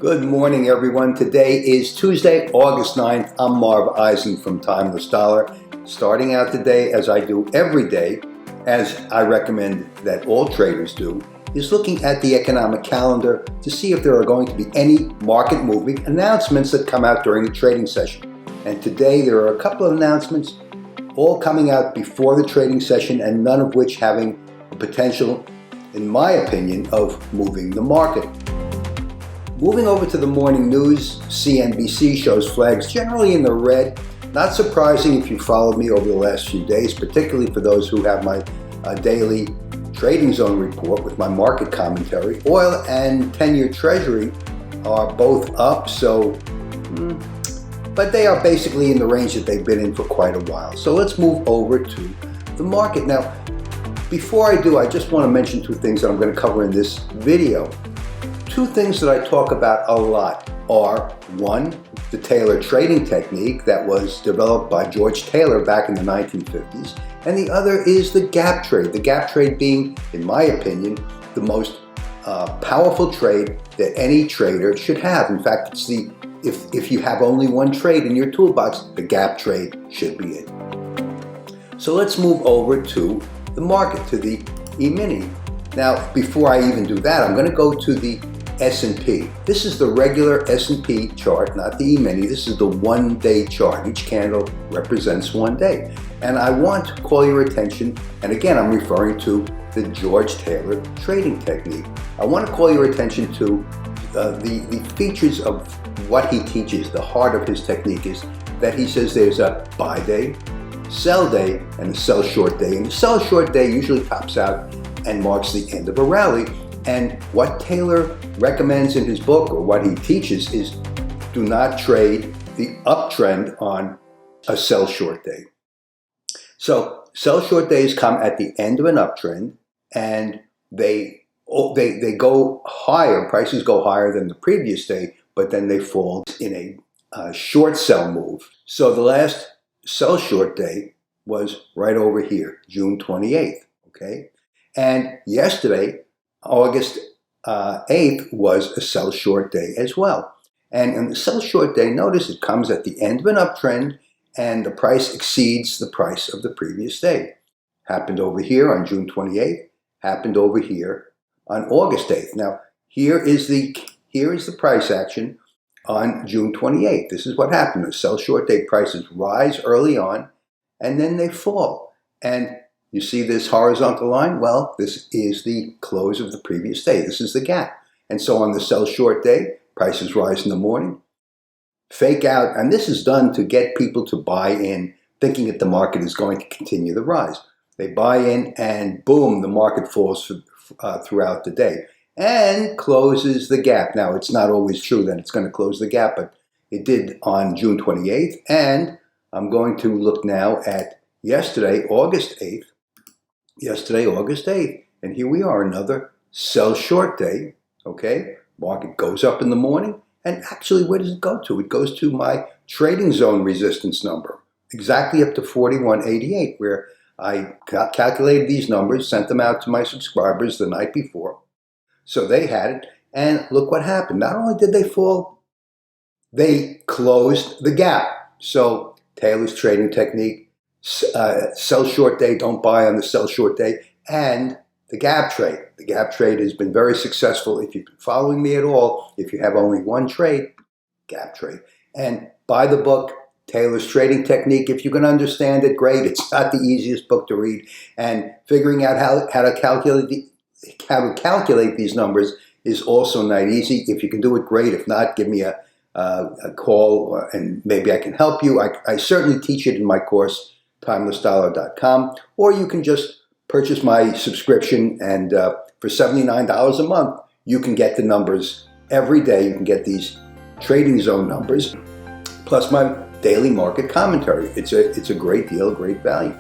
Good morning, everyone. Today is Tuesday, August 9th. I'm Marv Eisen from Timeless Dollar. Starting out today, as I do every day, as I recommend that all traders do, is looking at the economic calendar to see if there are going to be any market-moving announcements that come out during the trading session. And today there are a couple of announcements, all coming out before the trading session and none of which having the potential, in my opinion, of moving the market. Moving over to the morning news, CNBC shows flags generally in the red. Not surprising if you followed me over the last few days, particularly for those who have my daily trading zone report with my market commentary. Oil and 10-year Treasury are both up, but they are basically in the range that they've been in for quite a while. So let's move over to the market. Now, before I do, I just want to mention two things that I'm going to cover in this video. Two things that I talk about a lot are, one, the Taylor trading technique that was developed by George Taylor back in the 1950s, and the other is the gap trade. The gap trade being, in my opinion, the most powerful trade that any trader should have. In fact, it's if you have only one trade in your toolbox, the gap trade should be it. So let's move over to the market, to the E-mini. Now, before I even do that, I'm going to go to the S&P. This is the regular S&P chart, not the E-mini. This is the one-day chart. Each candle represents one day. And I want to call your attention, and again, I'm referring to the George Taylor trading technique. I want to call your attention to the features of what he teaches. The heart of his technique is that he says there's a buy day, sell day, and a sell short day. And the sell short day usually tops out and marks the end of a rally. And what Taylor recommends in his book, or what he teaches, is do not trade the uptrend on a sell short day. So sell short days come at the end of an uptrend, and they go higher, prices go higher than the previous day, but then they fall in a short sell move. So the last sell short day was right over here, June 28th, okay? And yesterday, August 8th, was a sell short day as well. And in the sell short day, notice it comes at the end of an uptrend and the price exceeds the price of the previous day. Happened over here on June 28th, happened over here on August 8th. Now, here is the price action on June 28th. This is what happened. The sell short day prices rise early on and then they fall. And you see this horizontal line? Well, this is the close of the previous day. This is the gap. And so on the sell short day, prices rise in the morning, fake out, and this is done to get people to buy in, thinking that the market is going to continue the rise. They buy in and boom, the market falls throughout the day and closes the gap. Now, it's not always true that it's going to close the gap, but it did on June 28th. And I'm going to look now at yesterday, August 8th. Yesterday, August 8th, and here we are, another sell short day, okay? Market goes up in the morning, and actually, where does it go to? It goes to my trading zone resistance number, exactly up to 41.88, where I calculated these numbers, sent them out to my subscribers the night before, so they had it, and look what happened. Not only did they fall, they closed the gap. So Taylor's trading technique, sell short day, don't buy on the sell short day, and the gap trade. The gap trade has been very successful. If you've been following me at all, if you have only one trade, gap trade. And buy the book, Taylor's Trading Technique. If you can understand it, great. It's not the easiest book to read, and figuring out how to calculate these numbers is also not easy. If you can do it, great. If not, give me a call, and maybe I can help you. I certainly teach it in my course, TimelessDollar.com, or you can just purchase my subscription, and for $79 a month, you can get the numbers every day. You can get these trading zone numbers, plus my daily market commentary. It's a great deal, great value.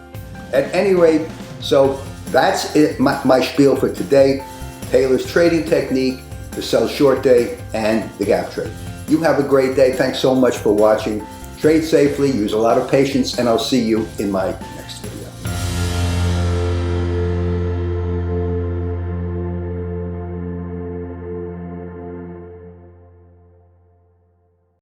At any rate, so that's it, my spiel for today. Taylor's trading technique, the sell short day, and the gap trade. You have a great day. Thanks so much for watching. Trade safely, use a lot of patience, and I'll see you in my